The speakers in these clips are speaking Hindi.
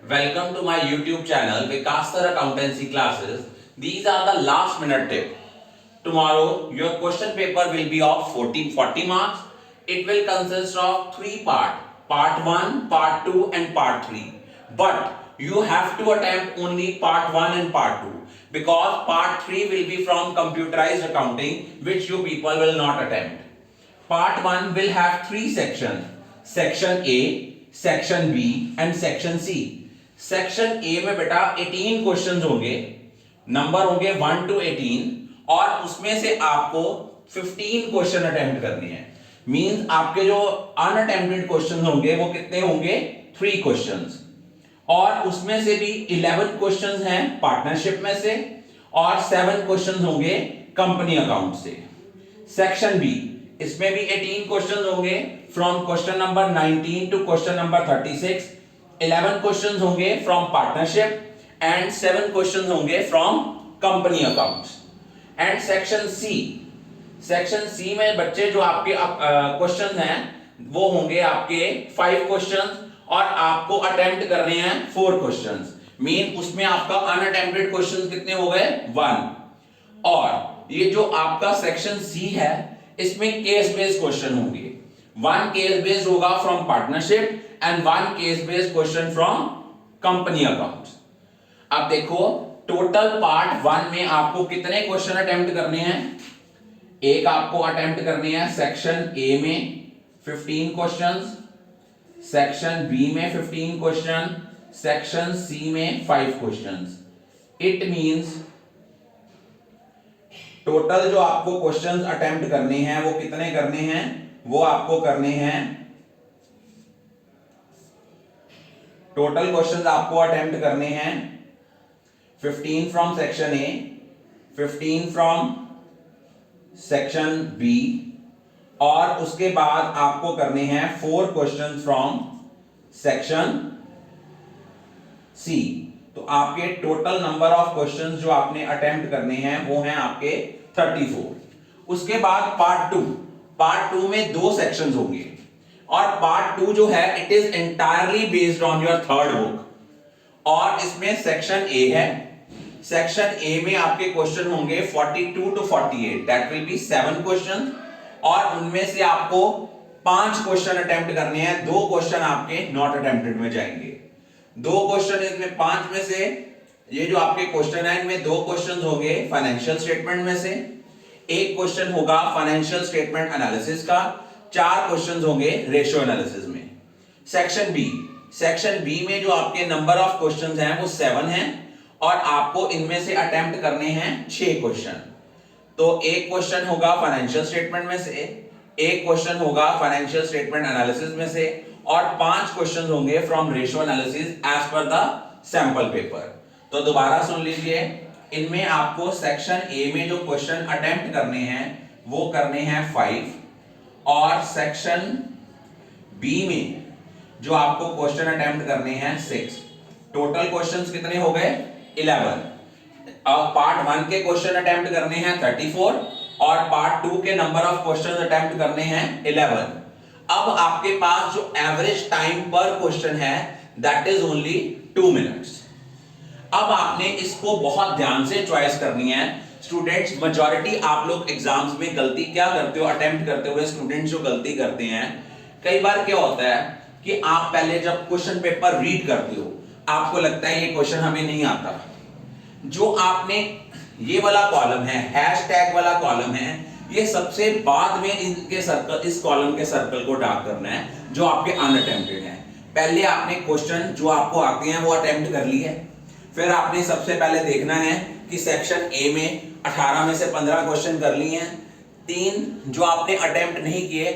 Welcome to my YouTube channel Vikastar Accountancy Classes. These are the last minute tip. Tomorrow your question paper will be of 40 marks. It will consist of three parts. Part 1, part 2 and part 3. But you have to attempt only part 1 and part 2 because part 3 will be from computerized accounting which you people will not attempt. Part 1 will have three sections. Section A, Section B and Section C. Section A में बेटा 18 क्वेश्चंस होंगे, नंबर होंगे 1 to 18 और उसमें से आपको 15 क्वेश्चन अटेम्प्ट करने हैं. मींस आपके जो अनअटेम्प्टेड क्वेश्चंस होंगे वो कितने होंगे 3 क्वेश्चंस और उसमें से भी 11 क्वेश्चंस हैं पार्टनरशिप में से और 7 क्वेश्चंस होंगे कंपनी अकाउंट से. सेक्शन बी, इसमें भी 18 क्वेश्चंस होंगे from question number 19 to question number 36. 11 questions होंगे फ्रॉम पार्टनरशिप एंड 7 क्वेश्चंस होंगे from company accounts. And section C में बच्चे जो आपके क्वेश्चंस हैं वो होंगे आपके 5 क्वेश्चंस और आपको अटेम्प्ट करने हैं 4 क्वेश्चंस. मीन उसमें आपका अनअटेम्प्टेड क्वेश्चंस कितने हो गए 1. और ये जो आपका सेक्शन सी है इसमें केस बेस्ड क्वेश्चन होंगे. 1 केस बेस्ड होगा from partnership and 1 case based question from company accounts. अब देखो टोटल पार्ट 1 में आपको कितने क्वेश्चन अटेम्प्ट करने हैं. एक आपको अटेम्प्ट करने हैं सेक्शन ए में 15 क्वेश्चंस, सेक्शन बी में 15 क्वेश्चन, सेक्शन सी में 5 क्वेश्चंस. इट मींस टोटल जो आपको क्वेश्चंस अटेम्प्ट करने हैं वो कितने करने हैं, वो आपको करने हैं टोटल क्वेश्चंस आपको अटेम्प्ट करने हैं 15 from section A, 15 from section B और उसके बाद आपको करने हैं 4 क्वेश्चंस फ्रॉम सेक्शन सी. तो आपके टोटल नंबर ऑफ क्वेश्चंस जो आपने अटेम्प्ट करने हैं वो हैं आपके 34. उसके बाद पार्ट 2 में 2 सेक्शंस होंगे और पार्ट 2 जो है it is entirely based on your third book और इसमें सेक्शन ए है. सेक्शन ए में आपके क्वेश्चन होंगे 42 to 48, that will be 7 question और उनमें से आपको 5 क्वेश्चन अटेम्प्ट करने हैं. 2 क्वेश्चन आपके नॉट अटेम्प्टेड में जाएंगे. 2 क्वेश्चन इसमें 5 में से ये जो आपके क्वेश्चन है इनमें 2 क्वेश्चन होंगे फाइनेंशियल स्टेटमेंट में से, एक क्वेश्चन होगा फाइनेंशियल स्टेटमेंट एनालिसिस का, 4 क्वेश्चंस होंगे रेशियो एनालिसिस में. सेक्शन बी में जो आपके नंबर ऑफ क्वेश्चंस हैं वो 7 हैं और आपको इनमें से अटेम्प्ट करने हैं 6 क्वेश्चन. तो एक क्वेश्चन होगा फाइनेंशियल स्टेटमेंट में से, एक क्वेश्चन होगा फाइनेंशियल स्टेटमेंट एनालिसिस में से और 5 क्वेश्चंस होंगे from ratio analysis as per the sample paper. तो दोबारा सुन लीजिए, इनमें आपको सेक्शन ए में जो क्वेश्चन अटेम्प्ट करने हैं वो करने हैं 5 और सेक्शन बी में जो आपको क्वेश्चन अटेम्प्ट करने हैं 6. टोटल क्वेश्चंस कितने हो गए 11. अब पार्ट 1 के क्वेश्चन अटेम्प्ट करने हैं 34 और पार्ट 2 के नंबर ऑफ क्वेश्चंस अटेम्प्ट करने हैं 11. अब आपके पास जो एवरेज टाइम पर क्वेश्चन है दैट इज ओनली 2 मिनट्स. अब आपने इसको बहुत ध्यान से चॉइस करनी है. स्टूडेंट्स मेजॉरिटी आप लोग एग्जाम्स में गलती क्या करते हो, अटेम्प्ट करते हुए स्टूडेंट्स जो गलती करते हैं, कई बार क्या होता है कि आप पहले जब क्वेश्चन पेपर रीड करते हो आपको लगता है ये क्वेश्चन हमें नहीं आता. जो आपने ये वाला कॉलम है हैशटैग वाला कॉलम है, ये सबसे बाद में इनके सर्कल, इस कॉलम के सर्कल को डार्क करना है जो आपके अनअटेम्प्टेड हैं. पहले आपने क्वेश्चन जो आपको आते हैं वो अटेम्प्ट कर लिए, फिर आपने सबसे पहले देखना है कि सेक्शन ए में 18 में से 15 क्वेश्चन कर लिए हैं. 3 जो आपने अटेम्प्ट नहीं किए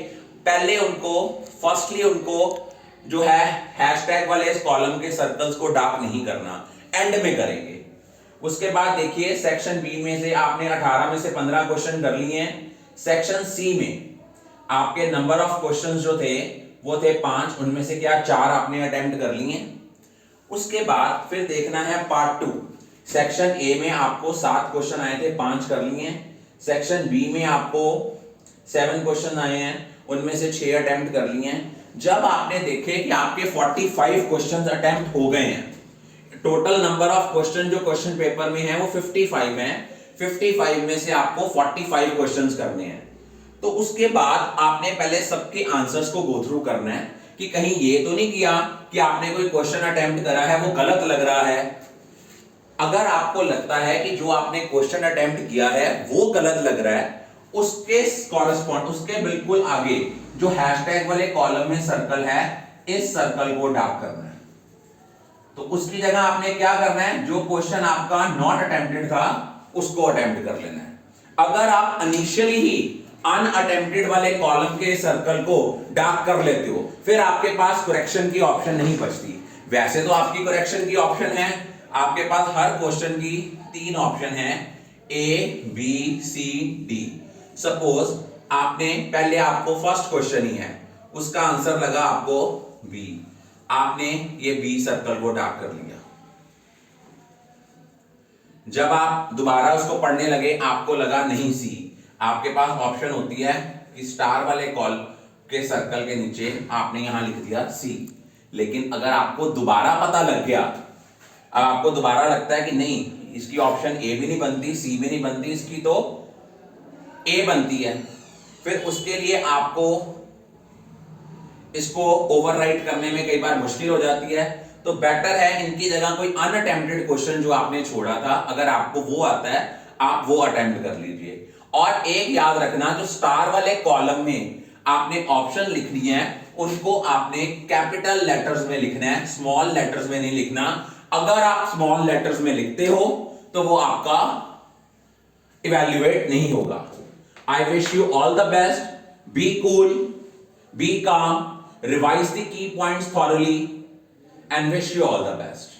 पहले उनको फर्स्टली उनको जो है हैशटैग वाले इस कॉलम के सर्कल्स को डार्क नहीं करना, एंड में करेंगे. उसके बाद देखिए सेक्शन बी में से आपने 18 में से 15 क्वेश्चन कर लिए हैं. सेक्शन सी में आपके नंबर ऑफ क्वेश्चंस जो थे वो थे 5, उनमें से क्या 4 आपने अटेम्प्ट कर लिए. उसके बाद फिर देखना है पार्ट 2. सेक्शन ए में आपको 7 क्वेश्चन आए थे, 5 कर लिए. सेक्शन बी में आपको 7 क्वेश्चन आए हैं, उनमें से 6 अटेम्प्ट कर लिए. जब आपने देखे कि आपके 45 क्वेश्चंस अटेम्प्ट हो गए हैं टोटल नंबर ऑफ क्वेश्चन जो क्वेश्चन पेपर में है वो 55 है। 55 में से आपको 45 क्वेश्चंस करने हैं। तो उसके बाद आपने पहले सबके आंसर्स को गो थ्रू करना है कि कहीं ये तो नहीं किया कि आपने कोई क्वेश्चन अटेम्प्ट करा है वो गलत लग रहा है। अगर आपको लगता है कि जो आपने क्वेश्चन अटेम्प्ट किया है वो गलत लग रहा है, उसके कॉरेस्पॉन्ड उसके बिल्कुल आगे जो हैशटैग वाले कॉलम में सर्कल है, इस सर्कल को डार्क करना है। तो उसकी जगह आपने क्या करना है, जो क्वेश्चन आपका नॉट अटेम्प्टेड था उसको अटेम्प्ट कर लेना है। अगर आप इनिशियली ही अनअटेम्प्टेड वाले कॉलम के सर्कल को डार्क कर लेते हो, फिर आपके पास करेक्शन की ऑप्शन नहीं बचती। वैसे तो आपकी करेक्शन की ऑप्शन है, आपके पास हर क्वेश्चन की 3 ऑप्शन है, A B C D. Suppose आपने पहले आपको फर्स्ट क्वेश्चन ही है, उसका आंसर लगा आपको बी, आपने ये बी सर्कल को डार्क कर लिया। जब आप दोबारा उसको पढ़ने लगे आपको लगा नहीं सी, आपके पास ऑप्शन होती है कि स्टार वाले कॉल के सर्कल के नीचे आपने यहां लिख दिया सी। लेकिन अगर आपको दोबारा पता लग गया, अब आपको दोबारा लगता है कि नहीं इसकी ऑप्शन ए भी नहीं बनती, सी भी नहीं बनती, इसकी तो ए बनती है, फिर उसके लिए आपको इसको ओवरराइट करने में कई बार मुश्किल हो जाती है। तो बेटर है इनकी जगह कोई अनअटेम्प्टेड क्वेश्चन जो आपने छोड़ा था, अगर आपको वो आता है आप वो अटेम्प्ट कर लीजिए। और एक याद रखना, जो स्टार वाले कॉलम में आपने ऑप्शन लिखनी है उनको आपने कैपिटल लेटर्स में लिखना है, स्मॉल लेटर्स में नहीं लिखना। अगर आप स्मॉल लेटर्स में लिखते हो तो वो आपका इवैल्यूएट नहीं होगा। I wish you all the best. Be cool, be calm, revise the key points thoroughly, and wish you all the best.